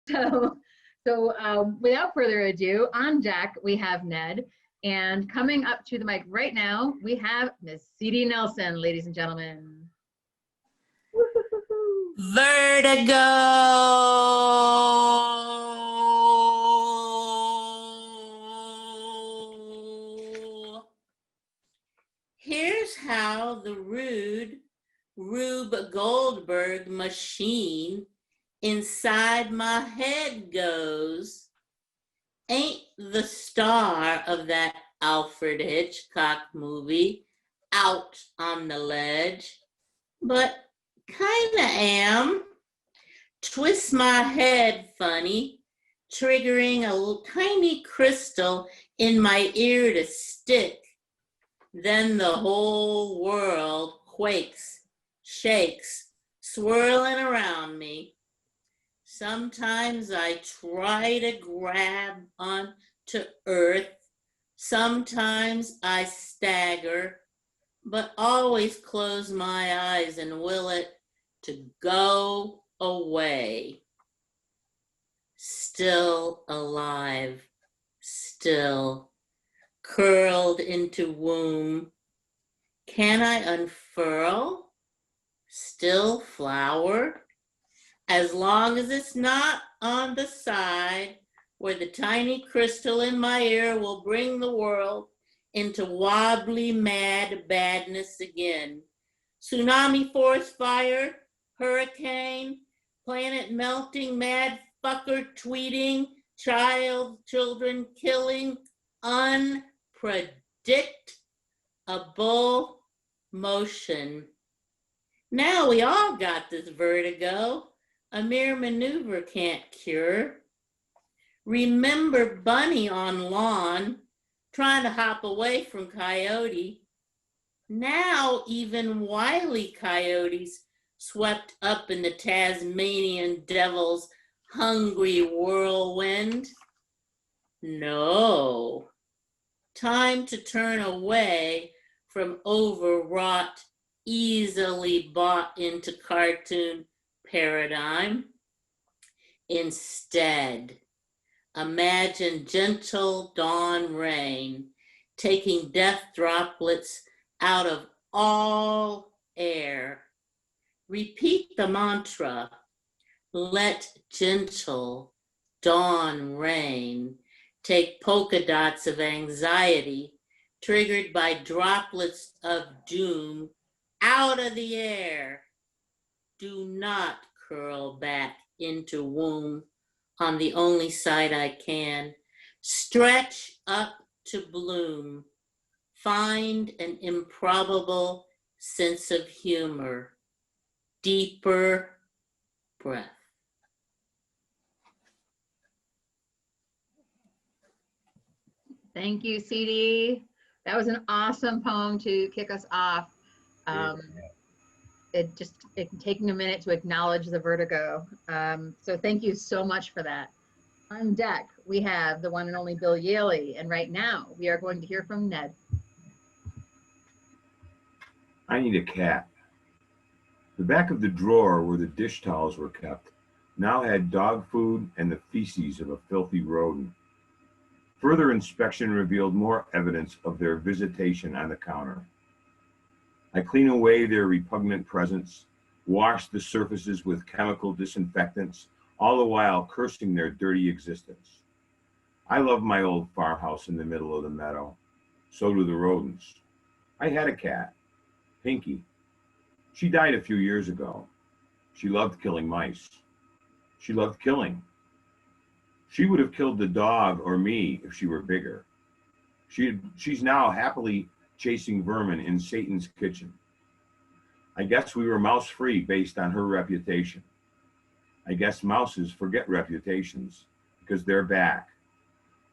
So without further ado, on deck, we have Ned. And coming up to the mic right now, we have Miss C.D. Nelson, ladies and gentlemen. Vertigo! Here's how the rude Rube Goldberg machine inside my head goes. Ain't the star of that Alfred Hitchcock movie out on the ledge, but kinda am. Twist my head funny, triggering a tiny crystal in my ear to stick. Then the whole world quakes, shakes, swirling around me. Sometimes I try to grab onto earth. Sometimes I stagger, but always close my eyes and will it to go away. Still alive, still curled into womb. Can I unfurl? Still flower? As long as it's not on the side where the tiny crystal in my ear will bring the world into wobbly mad badness again. Tsunami, forest fire, hurricane, planet melting, mad fucker tweeting, children killing, unpredictable motion. Now we all got this vertigo, a mere maneuver can't cure. Remember Bunny on lawn, trying to hop away from Coyote. Now even wily coyotes swept up in the Tasmanian devil's hungry whirlwind. No, time to turn away from overwrought, easily bought into cartoon paradigm. Instead, imagine gentle dawn rain taking death droplets out of all air. Repeat the mantra, let gentle dawn rain take polka dots of anxiety triggered by droplets of doom out of the air. Do not curl back into womb on the only side I can. Stretch up to bloom. Find an improbable sense of humor. Deeper breath. Thank you, CD. That was an awesome poem to kick us off. It taking a minute to acknowledge the vertigo. So thank you so much for that. On deck, we have the one and only Bill Yaley, and right now we are going to hear from Ned. I need a cat. The back of the drawer where the dish towels were kept now had dog food and the feces of a filthy rodent. Further inspection revealed more evidence of their visitation on the counter. I clean away their repugnant presence, wash the surfaces with chemical disinfectants, all the while cursing their dirty existence. I love my old farmhouse in the middle of the meadow. So do the rodents. I had a cat, Pinky. She died a few years ago. She loved killing mice. She loved killing. She would have killed the dog or me if she were bigger. She's now happily chasing vermin in Satan's kitchen. I guess we were mouse-free based on her reputation. I guess mouses forget reputations because they're back.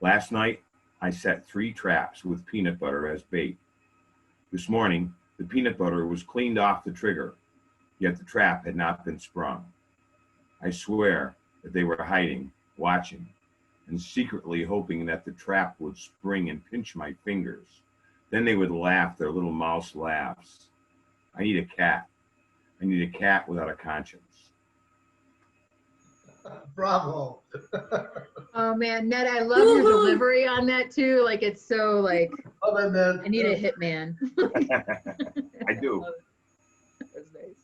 Last night, I set 3 traps with peanut butter as bait. This morning, the peanut butter was cleaned off the trigger, yet the trap had not been sprung. I swear that they were hiding, watching, and secretly hoping that the trap would spring and pinch my fingers. Then they would laugh their little mouse laughs. I need a cat. I need a cat without a conscience. Bravo. Oh man, Ned, I love your Woo-hoo. delivery on that too. Like it's so like, Other than I need a hitman. I do. That was nice.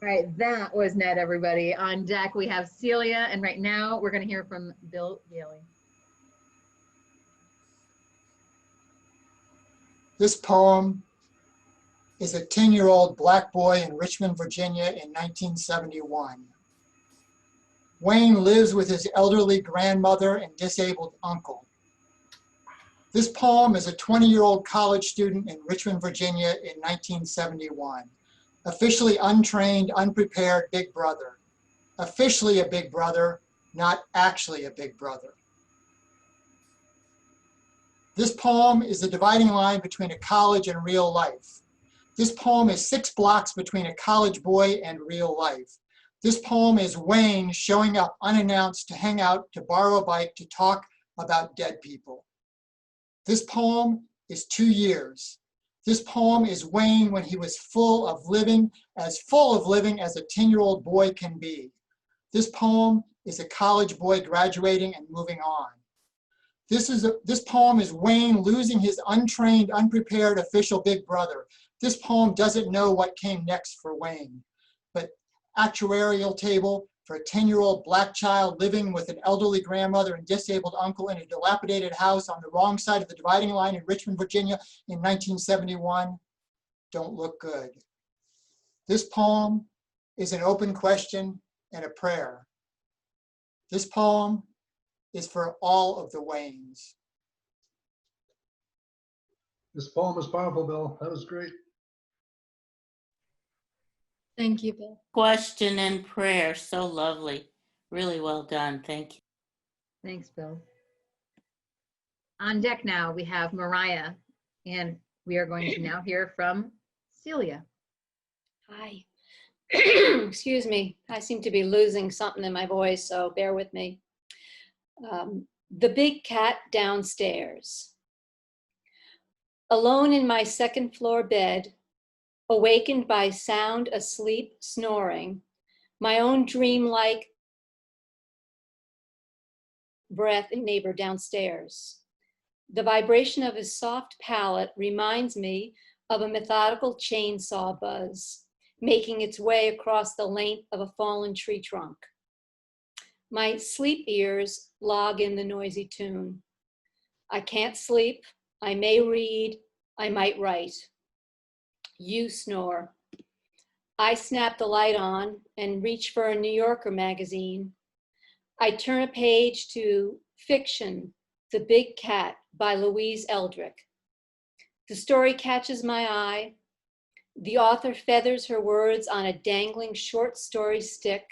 All right, that was Ned, everybody. On deck, we have Celia, and right now we're going to hear from Bill Yaley. This poem is a 10-year-old black boy in Richmond, Virginia in 1971. Wayne lives with his elderly grandmother and disabled uncle. This poem is a 20-year-old college student in Richmond, Virginia in 1971. Officially untrained, unprepared big brother. Officially a big brother, not actually a big brother. This poem is the dividing line between a college and real life. This poem is 6 blocks between a college boy and real life. This poem is Wayne showing up unannounced to hang out, to borrow a bike, to talk about dead people. This poem is 2 years. This poem is Wayne when he was full of living as a 10-year-old boy can be. This poem is a college boy graduating and moving on. This poem is Wayne losing his untrained, unprepared official big brother. This poem doesn't know what came next for Wayne, but actuarial table for a 10-year-old black child living with an elderly grandmother and disabled uncle in a dilapidated house on the wrong side of the dividing line in Richmond, Virginia in 1971 don't look good. This poem is an open question and a prayer. This poem is for all of the Waynes. This poem is powerful, Bill. That was great. Thank you, Bill. Question and prayer. So lovely. Really well done. Thank you. Thanks, Bill. On deck now, we have Mariah, and we are going to now hear from Celia. Hi. Excuse me. I seem to be losing something in my voice, so bear with me. The Big Cat Downstairs. Alone in my second floor bed, awakened by sound asleep snoring, my own dreamlike breath in neighbor downstairs. The vibration of his soft palate reminds me of a methodical chainsaw buzz, making its way across the length of a fallen tree trunk. My sleep ears log in the noisy tune. I can't sleep, I may read, I might write. You snore. I snap the light on and reach for a New Yorker magazine. I turn a page to Fiction, The Big Cat by Louise Erdrich. The story catches my eye. The author feathers her words on a dangling short story stick.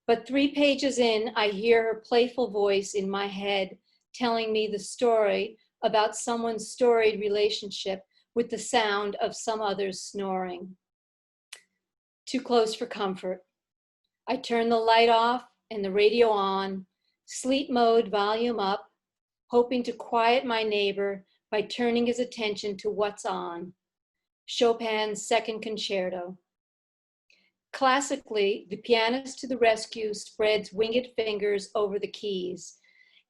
But 3 pages in, I hear her playful voice in my head telling me the story about someone's storied relationship with the sound of some other's snoring. Too close for comfort. I turn the light off and the radio on, sleep mode volume up, hoping to quiet my neighbor by turning his attention to what's on. Chopin's Second Concerto. Classically, the pianist to the rescue spreads winged fingers over the keys,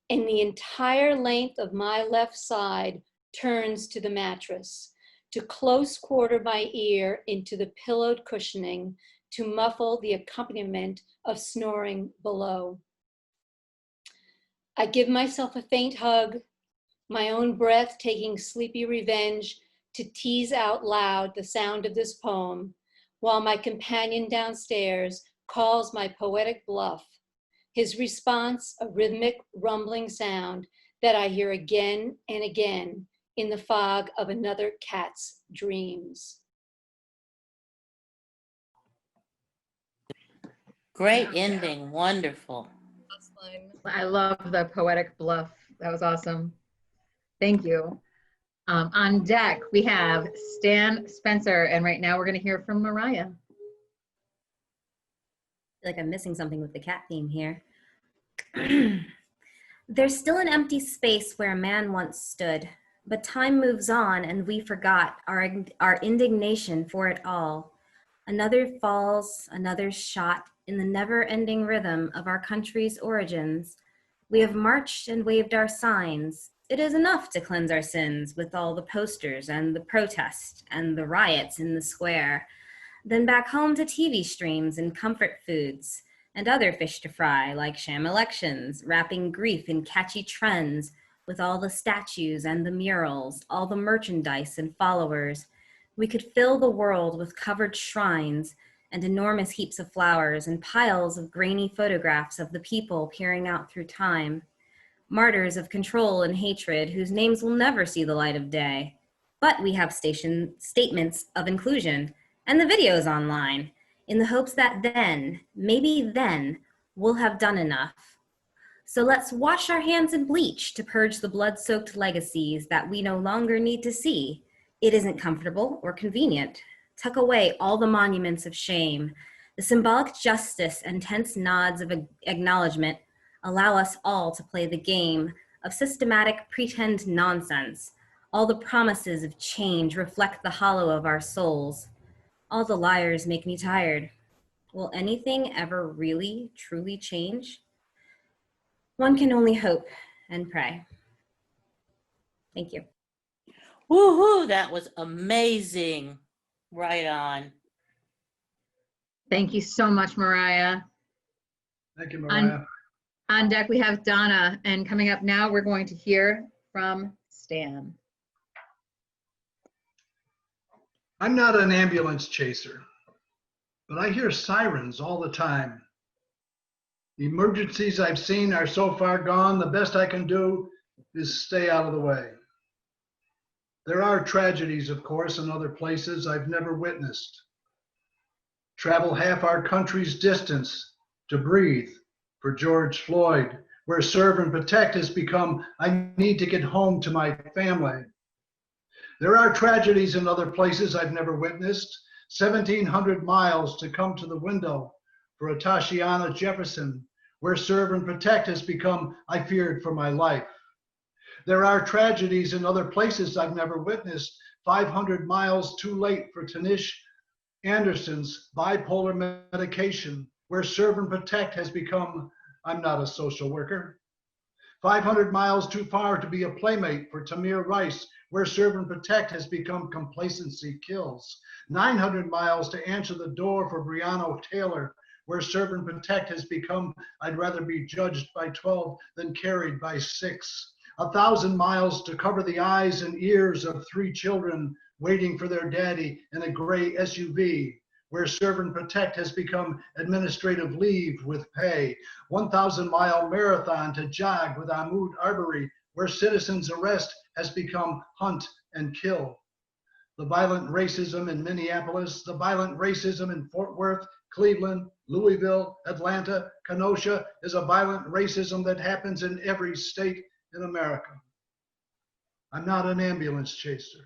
and the entire length of my left side turns to the mattress, to close quarter my ear into the pillowed cushioning to muffle the accompaniment of snoring below. I give myself a faint hug, my own breath taking sleepy revenge to tease out loud the sound of this poem, while my companion downstairs calls my poetic bluff, his response a rhythmic rumbling sound that I hear again and again in the fog of another cat's dreams. Great ending. Wonderful. I love the poetic bluff. That was awesome. Thank you. On deck, we have Stan Spencer, and right now we're going to hear from Mariah. I feel like I'm missing something with the cat theme here. There's still an empty space where a man once stood, but time moves on and we forgot our indignation for it all. Another falls, another shot in the never-ending rhythm of our country's origins. We have marched and waved our signs. It is enough to cleanse our sins with all the posters and the protest and the riots in the square. Then back home to TV streams and comfort foods and other fish to fry like sham elections, wrapping grief in catchy trends with all the statues and the murals, all the merchandise and followers. We could fill the world with covered shrines and enormous heaps of flowers and piles of grainy photographs of the people peering out through time. Martyrs of control and hatred whose names will never see the light of day. But we have statements of inclusion and the videos online in the hopes that then, maybe then, we'll have done enough. So let's wash our hands in bleach to purge the blood-soaked legacies that we no longer need to see. It isn't comfortable or convenient. Tuck away all the monuments of shame. The symbolic justice and tense nods of acknowledgement allow us all to play the game of systematic pretend nonsense. All the promises of change reflect the hollow of our souls. All the liars make me tired. Will anything ever really, truly change? One can only hope and pray. Thank you. Woohoo, that was amazing. Right on. Thank you so much, Mariah. Thank you, Mariah. On deck, we have Donna, and coming up now, we're going to hear from Stan. I'm not an ambulance chaser, but I hear sirens all the time. The emergencies I've seen are so far gone, the best I can do is stay out of the way. There are tragedies, of course, in other places I've never witnessed. Travel half our country's distance to breathe for George Floyd, where serve and protect has become, I need to get home to my family. There are tragedies in other places I've never witnessed. 1,700 miles to come to the window for Tashiana Jefferson, where serve and protect has become, I feared for my life. There are tragedies in other places I've never witnessed. 500 miles too late for Tanish Anderson's bipolar medication, where serve and protect has become, I'm not a social worker. 500 miles too far to be a playmate for Tamir Rice, where serve and protect has become complacency kills. 900 miles to answer the door for Breonna Taylor, where serve and protect has become, I'd rather be judged by 12 than carried by 6. 1,000 miles to cover the eyes and ears of 3 children waiting for their daddy in a gray SUV, where serve and protect has become administrative leave with pay. 1,000-mile marathon to jog with Ahmaud Arbery, where citizens' arrest has become hunt and kill. The violent racism in Minneapolis, the violent racism in Fort Worth, Cleveland, Louisville, Atlanta, Kenosha is a violent racism that happens in every state in America. I'm not an ambulance chaser,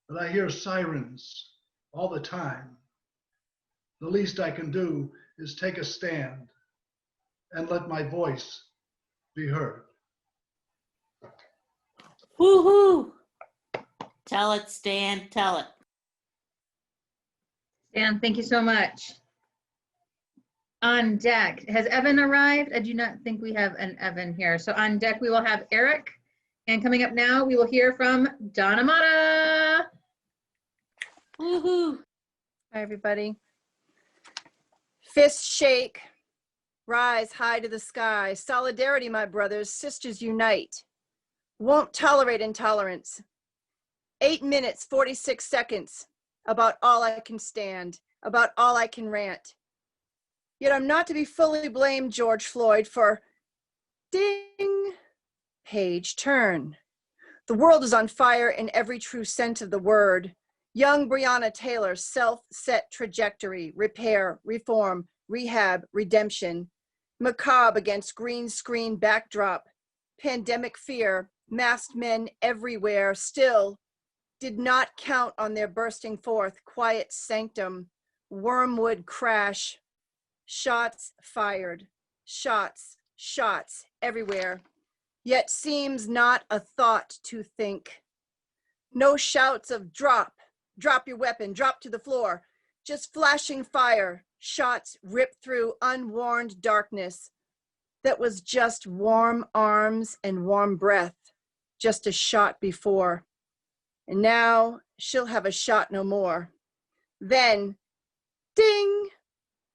but I hear sirens all the time. The least I can do is take a stand and let my voice be heard. Woohoo! Tell it, Stan, tell it. Stan, thank you so much. On deck, has Evan arrived? I do not think we have an Evan here. So on deck, we will have Eric. And coming up now, we will hear from Donna Mata. Woohoo! Hi, everybody. Fists shake, rise high to the sky. Solidarity, my brothers, sisters unite. Won't tolerate intolerance. 8 minutes, 46 seconds, about all I can stand, about all I can rant. Yet I'm not to be fully blamed, George Floyd, for ding, page turn. The world is on fire in every true sense of the word. Young Breonna Taylor, self-set trajectory, repair, reform, rehab, redemption. Macabre against green screen backdrop. Pandemic fear, masked men everywhere, still did not count on their bursting forth. Quiet sanctum, wormwood crash. Shots fired, shots everywhere. Yet seems not a thought to think. No shouts of drop your weapon, drop to the floor. just flashing fire, shots ripped through unwarned darkness that was just warm arms and warm breath, just a shot before. And now she'll have a shot no more. Then, ding,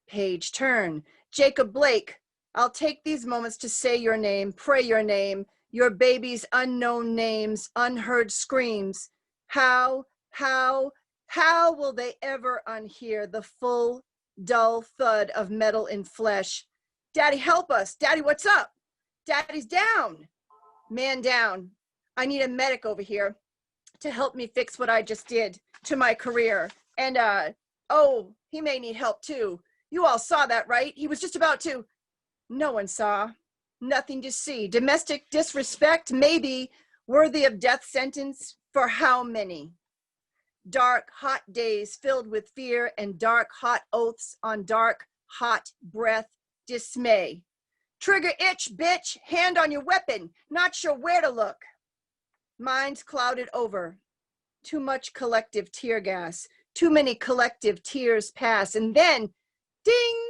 page turn. Jacob Blake, I'll take these moments to say your name, pray your name, your baby's unknown names, unheard screams. How will they ever unhear the full, dull thud of metal in flesh? Daddy, help us. Daddy, what's up? Daddy's down. Man down. I need a medic over here to help me fix what I just did to my career. And, oh, he may need help too. You all saw that, right? He was just about to. No one saw. Nothing to see. Domestic disrespect, maybe. Worthy of death sentence for how many? Dark, hot days filled with fear and dark, hot oaths on dark, hot breath, dismay. Trigger itch, bitch, hand on your weapon, not sure where to look. Minds clouded over. Too much collective tear gas. Too many collective tears pass. And then, ding,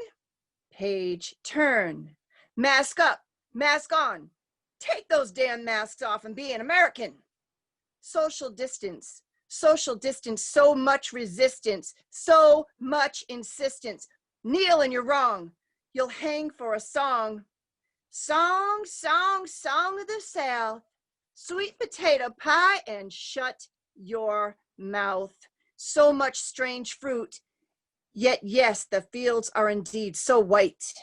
page turn. Mask up, mask on. Take those damn masks off and be an American. Social distance, so much resistance, so much insistence. Kneel and you're wrong. You'll hang for a song. Song, song, song of the South. Sweet potato pie and shut your mouth. So much strange fruit. Yet, yes, the fields are indeed so white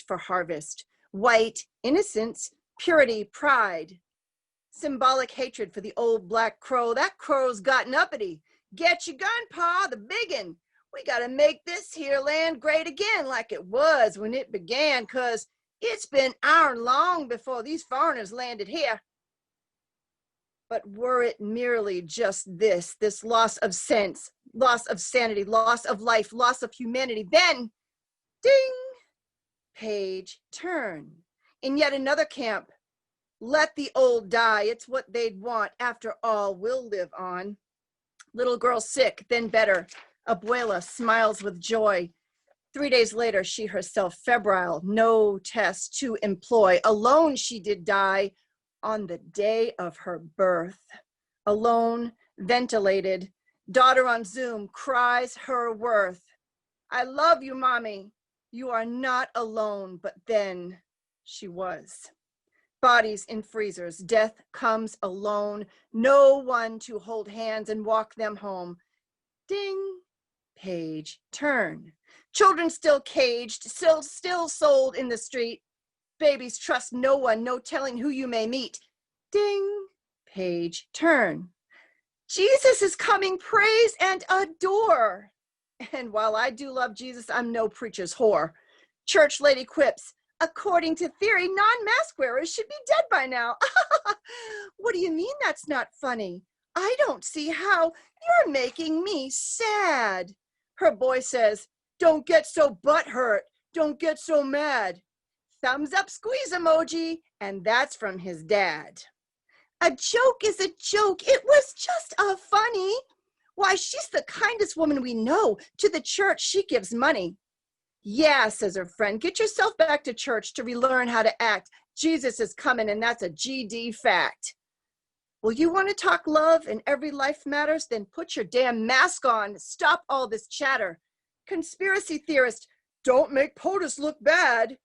for harvest. White, innocence, purity, pride. Symbolic hatred for the old black crow. That crow's gotten uppity. Get your gun, Pa, the biggin. We gotta make this here land great again like it was when it began, 'cause it's been iron long before these foreigners landed here. But were it merely just this loss of sense, loss of sanity, loss of life, loss of humanity, then, ding, page turn. In yet another camp, let the old die, it's what they'd want. After all, we'll live on. Little girl sick, then better. Abuela smiles with joy. 3 days later, she herself febrile, no test to employ. Alone she did die on the day of her birth. Alone, ventilated, daughter on Zoom cries her worth. I love you, mommy. You are not alone, but then she was. Bodies in freezers, death comes alone. No one to hold hands and walk them home. Ding, page turn. Children still caged, still sold in the street. Babies trust no one, no telling who you may meet. Ding, page turn. Jesus is coming, praise and adore. And while I do love Jesus, I'm no preacher's whore. Church lady quips, according to theory, non-mask wearers should be dead by now. What do you mean that's not funny? I don't see how. You're making me sad. Her boy says, don't get so butthurt. Don't get so mad. Thumbs up squeeze emoji, and that's from his dad. A joke is a joke. It was just a funny. Why, she's the kindest woman we know. To the church, she gives money. Yeah, says her friend, get yourself back to church to relearn how to act. Jesus is coming, and that's a GD fact. Well, you want to talk love and every life matters? Then put your damn mask on. Stop all this chatter. Conspiracy theorist, don't make POTUS look bad.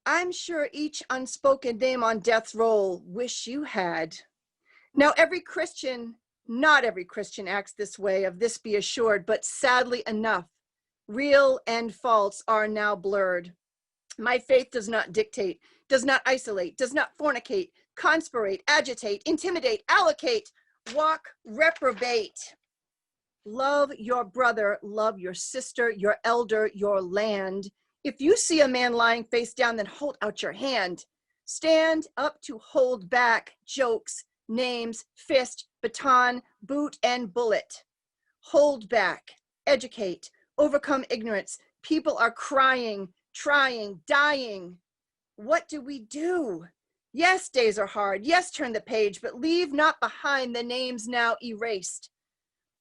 I'm sure each unspoken name on death roll wish you had. Now, not every Christian acts this way, of this be assured, but sadly enough, real and false are now blurred. My faith does not dictate, does not isolate, does not fornicate, conspirate, agitate, intimidate, allocate, walk, reprobate. Love your brother, love your sister, your elder, your land. If you see a man lying face down, then hold out your hand. Stand up to hold back jokes, names, fist, baton, boot, and bullet. Hold back, educate, overcome ignorance. People are crying, trying, dying. What do we do? Yes, days are hard. Yes, turn the page, but leave not behind the names now erased.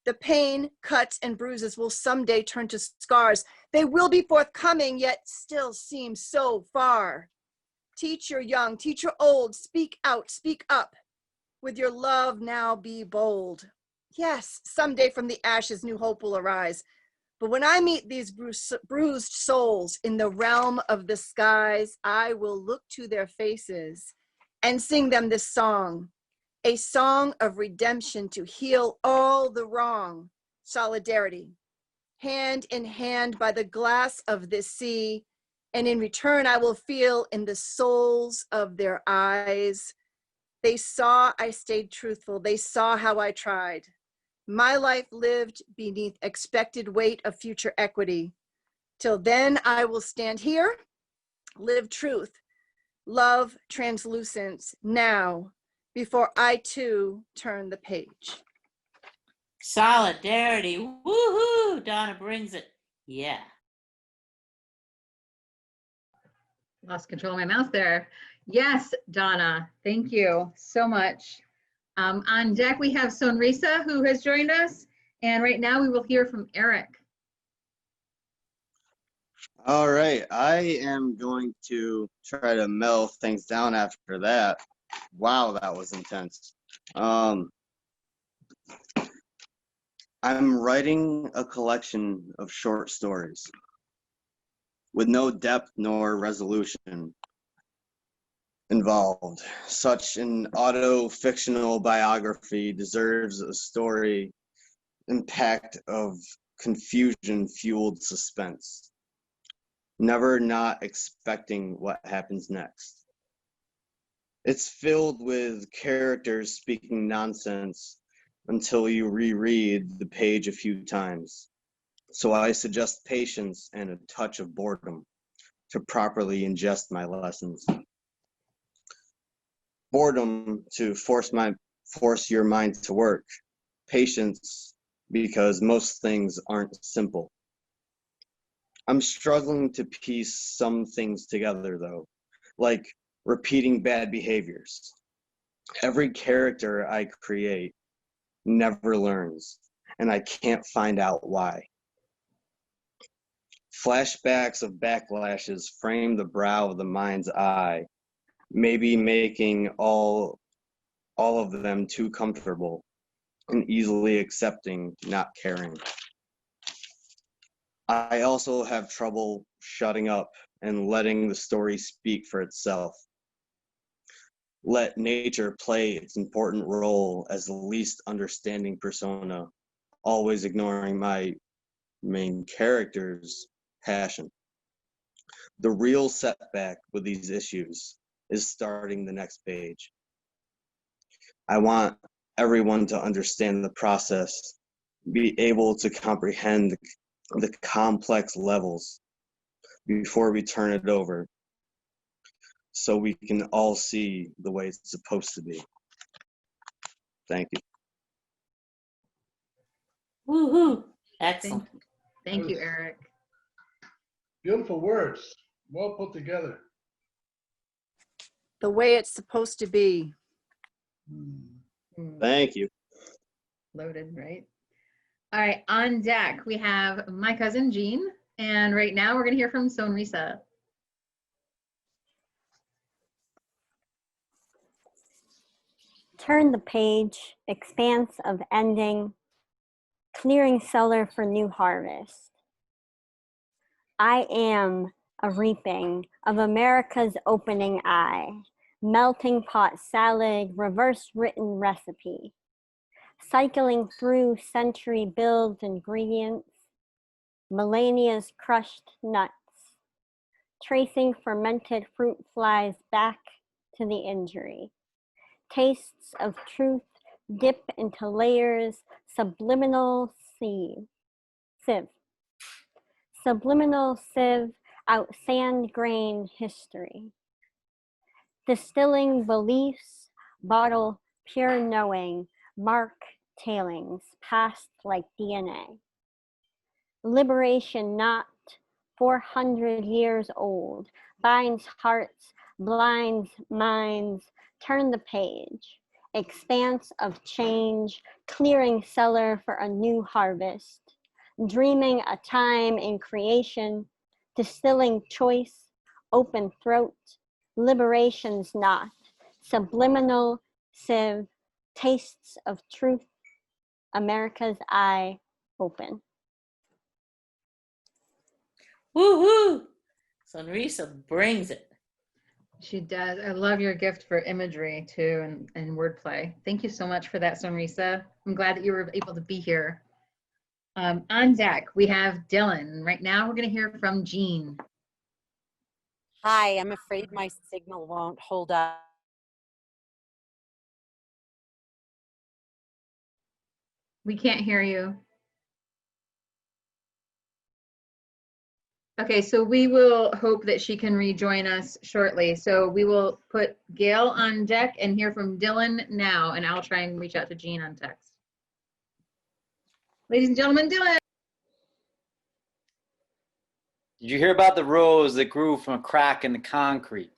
The pain, cuts, and bruises will someday turn to scars. They will be forthcoming, yet still seem so far. Teach your young, teach your old, speak out, speak up. With your love now be bold. Yes, someday from the ashes new hope will arise. But when I meet these bruised souls in the realm of the skies, I will look to their faces and sing them this song, a song of redemption to heal all the wrong. Solidarity, hand in hand by the glass of this sea, and in return I will feel in the souls of their eyes. They saw I stayed truthful. They saw how I tried. My life lived beneath expected weight of future equity. Till then, I will stand here, live truth, love translucence now, before I too turn the page. Solidarity. Woohoo! Donna brings it. Yeah. Lost control of my mouth there. Yes, Donna, thank you so much. On deck, we have Sonrisa, who has joined us. And right now we will hear from Eric. All right, I am going to try to mellow things down after that. Wow, that was intense. I'm writing a collection of short stories with no depth nor resolution involved. Such an auto-fictional biography deserves a story impact of confusion-fueled suspense, never not expecting what happens next. It's filled with characters speaking nonsense until you reread the page a few times. So I suggest patience and a touch of boredom to properly ingest my lessons. Boredom to force your mind to work. Patience because most things aren't simple. I'm struggling to piece some things together though, like repeating bad behaviors. Every character I create never learns, and I can't find out why. Flashbacks of backlashes frame the brow of the mind's eye, maybe making all of them too comfortable and easily accepting, not caring. I also have trouble shutting up and letting the story speak for itself. Let nature play its important role as the least understanding persona, always ignoring my main character's passion. The real setback with these issues is starting the next page. I want everyone to understand the process, be able to comprehend the complex levels before we turn it over, so we can all see the way it's supposed to be. Thank you. Woohoo! Excellent. Thank you, Eric. Beautiful words, well put together. The way it's supposed to be. Thank you. Loaded, right? All right, on deck, we have my cousin Jean. And right now we're gonna hear from Sonrisa. Turn the page, expanse of ending, clearing cellar for new harvest. I am a reaping of America's opening eye, melting pot salad, reverse written recipe, cycling through century builds ingredients, millennia's crushed nuts, tracing fermented fruit flies back to the injury. Tastes of truth dip into layers, subliminal sieve. Subliminal sieve out sand grain history. Distilling beliefs, bottle pure knowing, mark tailings, passed like DNA. Liberation not 400 years old, binds hearts, blinds minds, turn the page. expanse of change, clearing cellar for a new harvest, dreaming a time in creation, distilling choice, open throat, liberation's knot, subliminal sieve, tastes of truth, America's eye open. Woohoo! Sonrisa brings it. She does. I love your gift for imagery too and wordplay. Thank you so much for that, Sonrisa. I'm glad that you were able to be here. On deck, we have Dylan. Right now, we're going to hear from Jean. Hi, I'm afraid my signal won't hold up. We can't hear you. Okay, so we will hope that she can rejoin us shortly. So we will put Gail on deck and hear from Dylan now, and I'll try and reach out to Jean on text. Ladies and gentlemen, Dylan. Did you hear about the rose that grew from a crack in the concrete?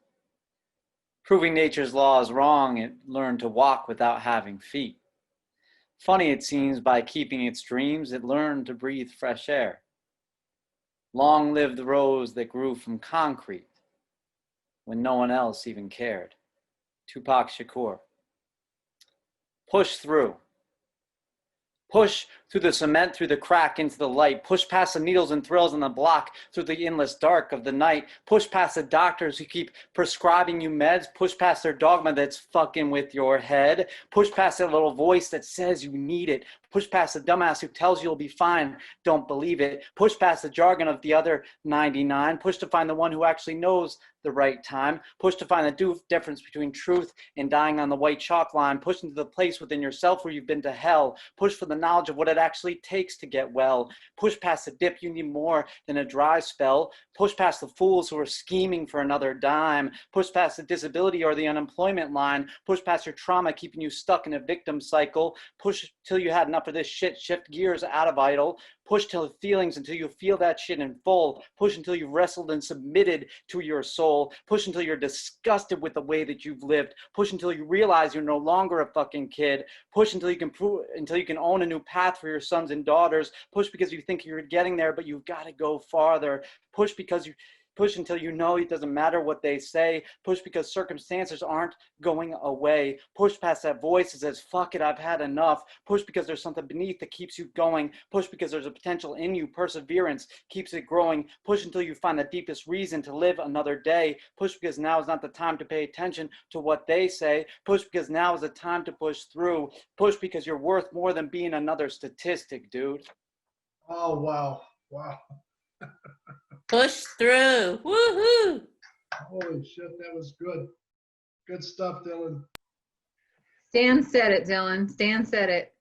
Proving nature's laws wrong, it learned to walk without having feet. Funny it seems, by keeping its dreams, it learned to breathe fresh air. Long live the rose that grew from concrete when no one else even cared. Tupac Shakur. Push through. Push through the cement, through the crack, into the light. Push past the needles and thrills on the block, through the endless dark of the night. Push past the doctors who keep prescribing you meds. Push past their dogma that's fucking with your head. Push past that little voice that says you need it. Push past the dumbass who tells you you'll be fine. Don't believe it. Push past the jargon of the other 99. Push to find the one who actually knows the right time. Push to find the difference between truth and dying on the white chalk line. Push into the place within yourself where you've been to hell. Push for the knowledge of what it actually takes to get well. Push past the dip, you need more than a dry spell. Push past the fools who are scheming for another dime. Push past the disability or the unemployment line. Push past your trauma keeping you stuck in a victim cycle. Push till you had enough of this shit. Shift gears out of idle. Push till the feelings until you feel that shit in full. Push until you've wrestled and submitted to your soul. Push until you're disgusted with the way that you've lived. Push until you realize you're no longer a fucking kid. Push until you can own a new path for your sons and daughters. Push because you think you're getting there, but you've got to go farther. Push until you know it doesn't matter what they say. Push because circumstances aren't going away. Push past that voice that says, fuck it, I've had enough. Push because there's something beneath that keeps you going. Push because there's a potential in you. Perseverance keeps it growing. Push until you find the deepest reason to live another day. Push because now is not the time to pay attention to what they say. Push because now is the time to push through. Push because you're worth more than being another statistic, dude. Oh, wow. Wow. Push through. Woohoo! Holy shit, that was good. Good stuff, Dylan. Stan said it, Dylan. Stan said it.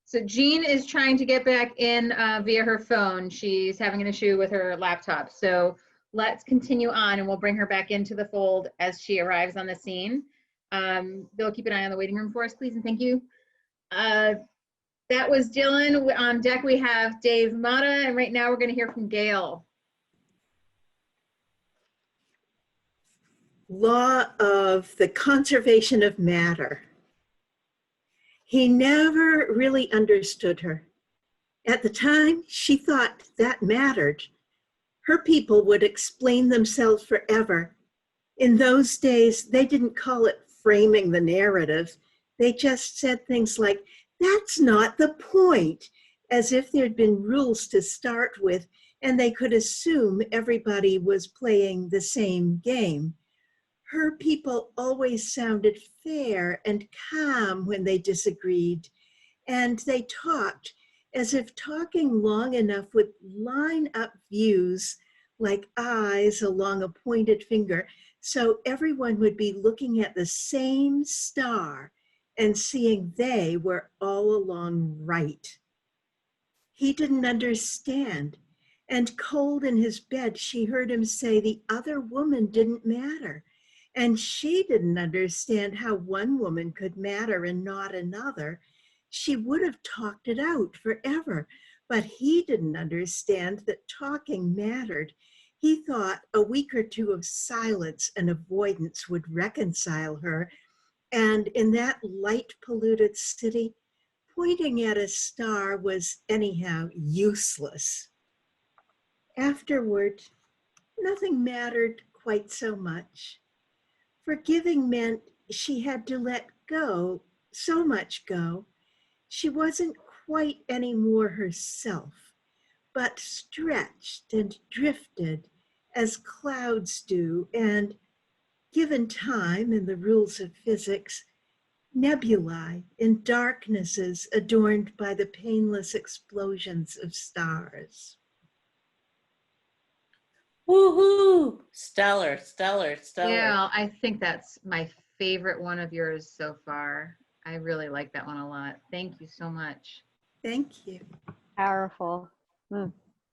So Jean is trying to get back in via her phone. She's having an issue with her laptop. So let's continue on and we'll bring her back into the fold as she arrives on the scene. Bill, keep an eye on the waiting room for us, please, and thank you. That was Dylan. On deck, we have Dave Mata, and right now we're going to hear from Gail. Law of the conservation of matter. He never really understood her. At the time, she thought that mattered. Her people would explain themselves forever. In those days, they didn't call it framing the narrative. They just said things like, that's not the point, as if there'd been rules to start with and they could assume everybody was playing the same game. Her people always sounded fair and calm when they disagreed, and they talked as if talking long enough would line up views like eyes along a pointed finger, so everyone would be looking at the same star and seeing they were all along right. He didn't understand, and cold in his bed, she heard him say the other woman didn't matter. And she didn't understand how one woman could matter and not another. She would have talked it out forever, but he didn't understand that talking mattered. He thought a week or two of silence and avoidance would reconcile her, And in that light polluted city, pointing at a star was anyhow useless. Afterward, nothing mattered quite so much. Forgiving meant she had to let go, so much go. She wasn't quite any more herself, but stretched and drifted as clouds do, and given time and the rules of physics, nebulae in darknesses adorned by the painless explosions of stars. Woohoo! Stellar, stellar, stellar. Yeah, I think that's my favorite one of yours so far. I really like that one a lot. Thank you so much. Thank you. Powerful.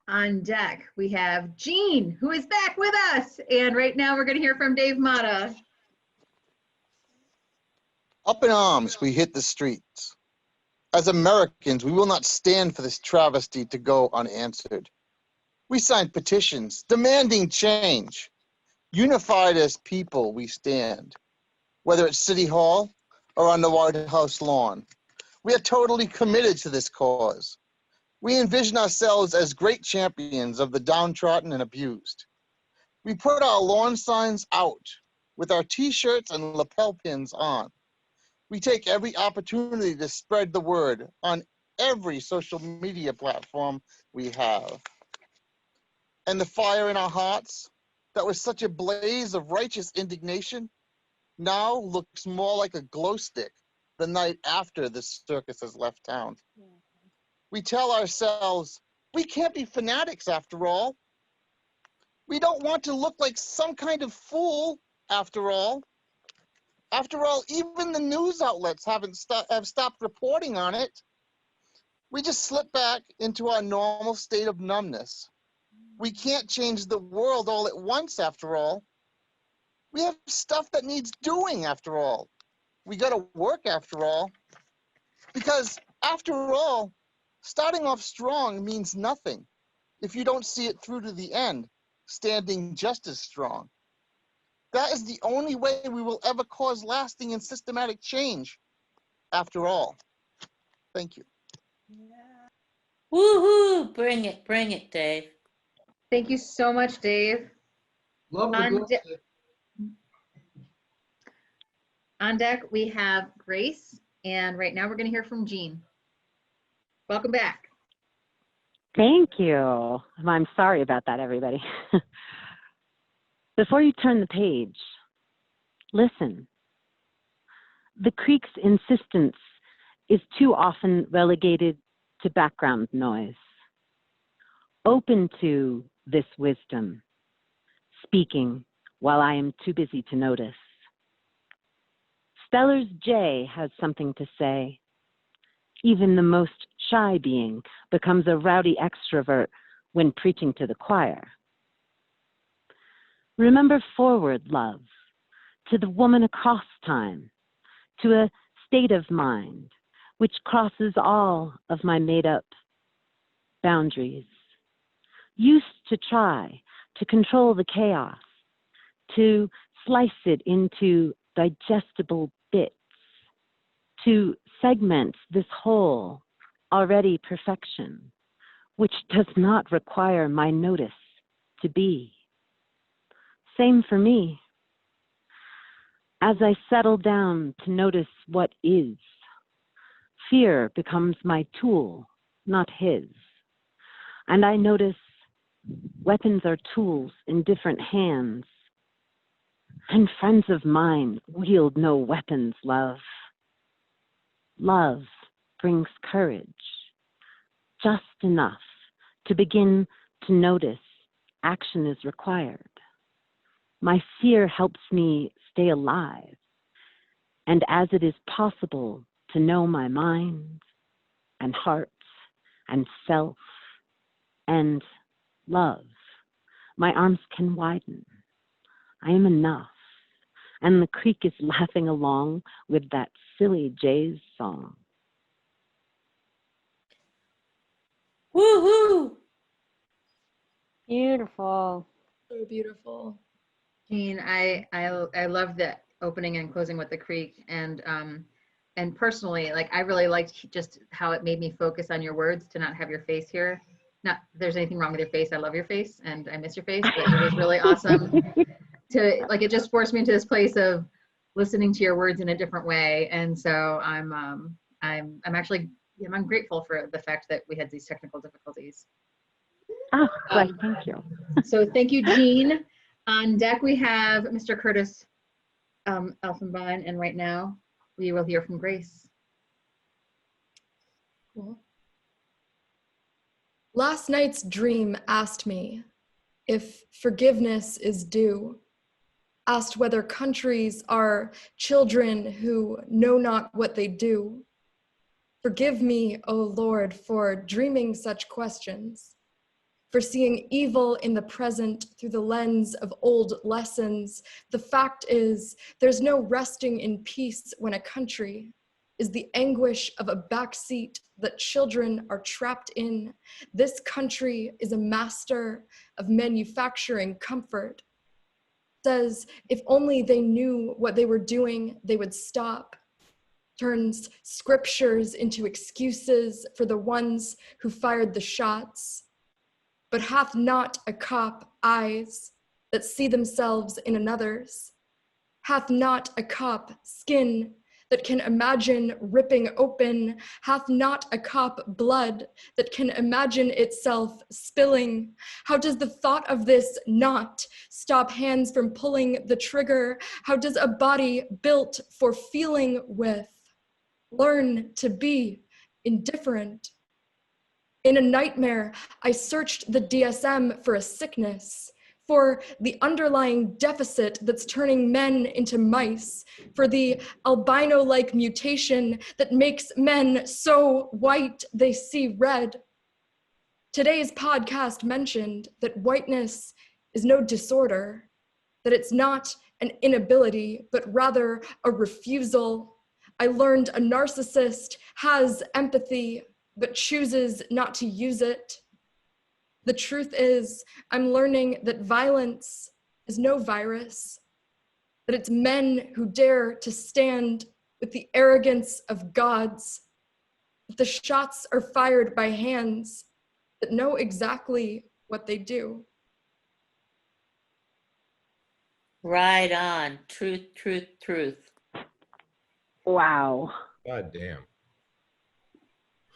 On deck, we have Jean, who is back with us. And right now we're going to hear from Dave Mata. Up in arms, we hit the streets. As Americans, we will not stand for this travesty to go unanswered. We signed petitions demanding change. Unified as people, we stand. Whether it's City Hall or on the White House lawn, we are totally committed to this cause. We envision ourselves as great champions of the downtrodden and abused. We put our lawn signs out with our t-shirts and lapel pins on. We take every opportunity to spread the word on every social media platform we have. And the fire in our hearts that was such a blaze of righteous indignation now looks more like a glow stick the night after the circus has left town. We tell ourselves, we can't be fanatics after all. We don't want to look like some kind of fool after all. After all, even the news outlets have stopped reporting on it. We just slip back into our normal state of numbness. We can't change the world all at once after all. We have stuff that needs doing after all. We gotta work after all. Because after all, starting off strong means nothing if you don't see it through to the end, standing just as strong. That is the only way we will ever cause lasting and systematic change, after all. Thank you. Woohoo! Bring it, Dave. Thank you so much, Dave. Love the On glow de- stick. On deck, we have Grace, and right now we're going to hear from Jean. Welcome back. Thank you. I'm sorry about that, everybody. Before you turn the page, listen. The creek's insistence is too often relegated to background noise. Open to this wisdom, speaking while I am too busy to notice. Stellar's J has something to say. Even the most shy being becomes a rowdy extrovert when preaching to the choir. Remember forward, love, to the woman across time, to a state of mind which crosses all of my made-up boundaries. Used to try to control the chaos, to slice it into digestible bits, to segment this whole already perfection, which does not require my notice to be. Same for me. As I settle down to notice what is, fear becomes my tool, not his. And I notice weapons are tools in different hands. And friends of mine wield no weapons, love. Love brings courage, just enough to begin to notice action is required. My fear helps me stay alive, and as it is possible to know my mind and heart and self and love, my arms can widen. I am enough, and the creek is laughing along with that silly Jay's song. Woohoo! Beautiful. So beautiful. Jean, I love that opening and closing with the creek. And personally, like I really liked just how it made me focus on your words, to not have your face here. Not there's anything wrong with your face. I love your face and I miss your face, but it was really awesome to like, it just forced me into this place of listening to your words in a different way. And so I'm actually, I'm grateful for the fact that we had these technical difficulties. Oh, great, thank you. So thank you, Jean. On deck, we have Mr. Curtis Elfenbein, and right now we will hear from Grace. Cool. Last night's dream asked me if forgiveness is due, asked whether countries are children who know not what they do. Forgive me, O Lord, for dreaming such questions, for seeing evil in the present through the lens of old lessons. The fact is, there's no resting in peace when a country is the anguish of a backseat that children are trapped in. This country is a master of manufacturing comfort. Says if only they knew what they were doing, they would stop. Turns scriptures into excuses for the ones who fired the shots. But hath not a cop eyes that see themselves in another's? Hath not a cop skin that can imagine ripping open? Hath not a cop blood that can imagine itself spilling? How does the thought of this not stop hands from pulling the trigger? How does a body built for feeling with learn to be indifferent? In a nightmare, I searched the DSM for a sickness, for the underlying deficit that's turning men into mice, for the albino-like mutation that makes men so white they see red. Today's podcast mentioned that whiteness is no disorder, that it's not an inability, but rather a refusal. I learned a narcissist has empathy, but chooses not to use it. The truth is, I'm learning that violence is no virus, that it's men who dare to stand with the arrogance of gods, that the shots are fired by hands that know exactly what they do. Right on. Truth, truth, truth. Wow. God damn.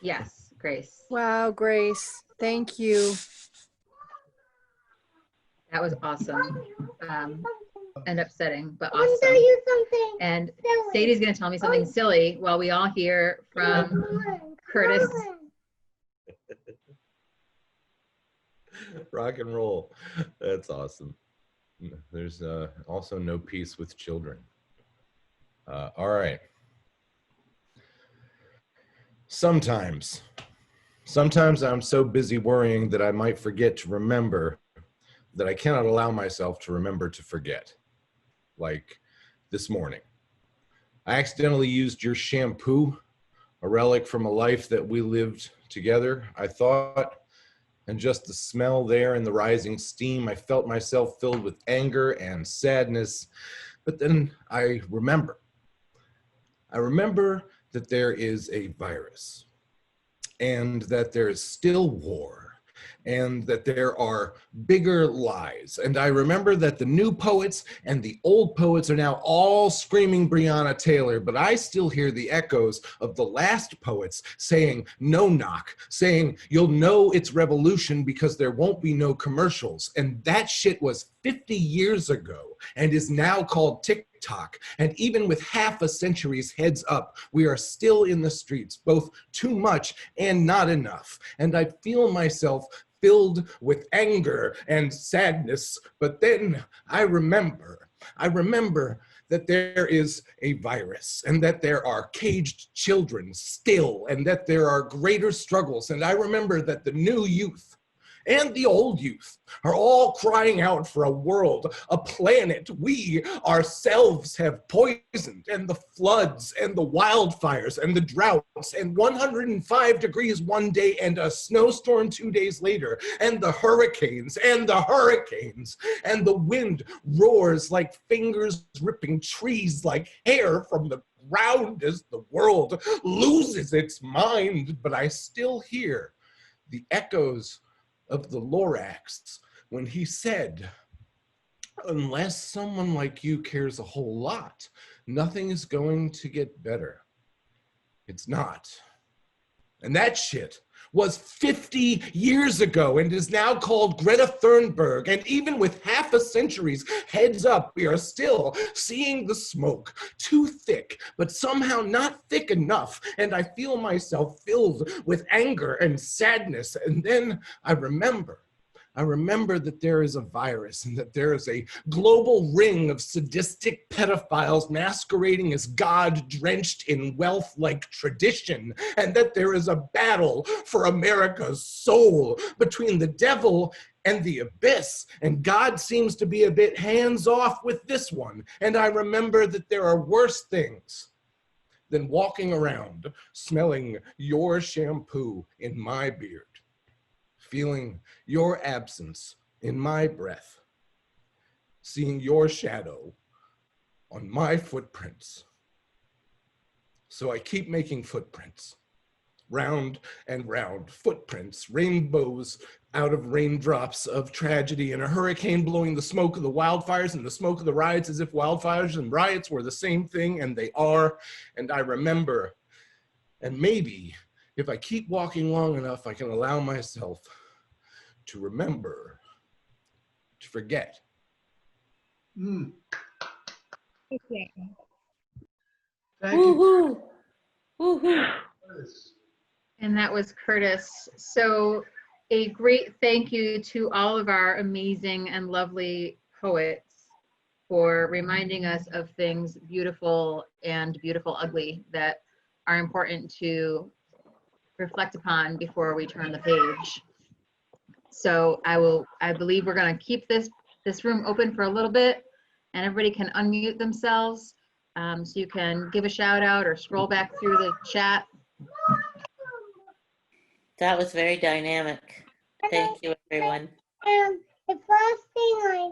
Yes, Grace. Wow, Grace. Thank you. That was awesome. And upsetting, but awesome. Tell you something. And Sadie's going to tell me something silly while we all hear from Curtis. Rock and roll. That's awesome. There's also no peace with children. All right. Sometimes I'm so busy worrying that I might forget to remember that I cannot allow myself to remember to forget. Like this morning, I accidentally used your shampoo, a relic from a life that we lived together, I thought, and just the smell there and the rising steam, I felt myself filled with anger and sadness. But then I remember that there is a virus, and that there is still war, and that there are bigger lies. And I remember that the new poets and the old poets are now all screaming Breonna Taylor, but I still hear the echoes of the last poets saying no knock, saying you'll know it's revolution because there won't be no commercials. And that shit was 50 years ago and is now called TikTok. And even with half a century's heads up, we are still in the streets, both too much and not enough. And I feel myself filled with anger and sadness. But then I remember that there is a virus, and that there are caged children still, and that there are greater struggles. And I remember that the new youth and the old youth are all crying out for a world, a planet we ourselves have poisoned, and the floods and the wildfires and the droughts and 105 degrees one day and a snowstorm 2 days later, and the hurricanes and the hurricanes, and the wind roars like fingers ripping trees like hair from the ground as the world loses its mind. But I still hear the echoes of the Lorax when he said, unless someone like you cares a whole lot, nothing is going to get better. It's not. And that shit was 50 years ago and is now called Greta Thunberg. And even with half a century's heads up, we are still seeing the smoke, too thick, but somehow not thick enough. And I feel myself filled with anger and sadness. And then I remember that there is a virus and that there is a global ring of sadistic pedophiles masquerading as God drenched in wealth-like tradition, and that there is a battle for America's soul between the devil and the abyss, and God seems to be a bit hands-off with this one. And I remember that there are worse things than walking around smelling your shampoo in my beard, feeling your absence in my breath, seeing your shadow on my footprints. So I keep making footprints, round and round footprints, rainbows out of raindrops of tragedy, and a hurricane blowing the smoke of the wildfires and the smoke of the riots as if wildfires and riots were the same thing, and they are. And I remember, and maybe if I keep walking long enough, I can allow myself to remember, to forget. Mm. Okay. Thank you. Woohoo! And that was Curtis. So a great thank you to all of our amazing and lovely poets for reminding us of things beautiful and beautiful ugly that are important to reflect upon before we turn the page. So I believe we're going to keep this room open for a little bit, and everybody can unmute themselves. So you can give a shout out or scroll back through the chat. That was very dynamic. Thank you, everyone. The first thing I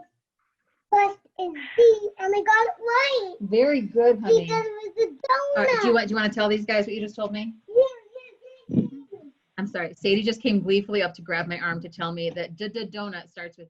pressed is B, and I got it right. Very good, honey. Because it was a donut. Do you want to tell these guys what you just told me? Yeah. I'm sorry. Sadie just came gleefully up to grab my arm to tell me that donut starts with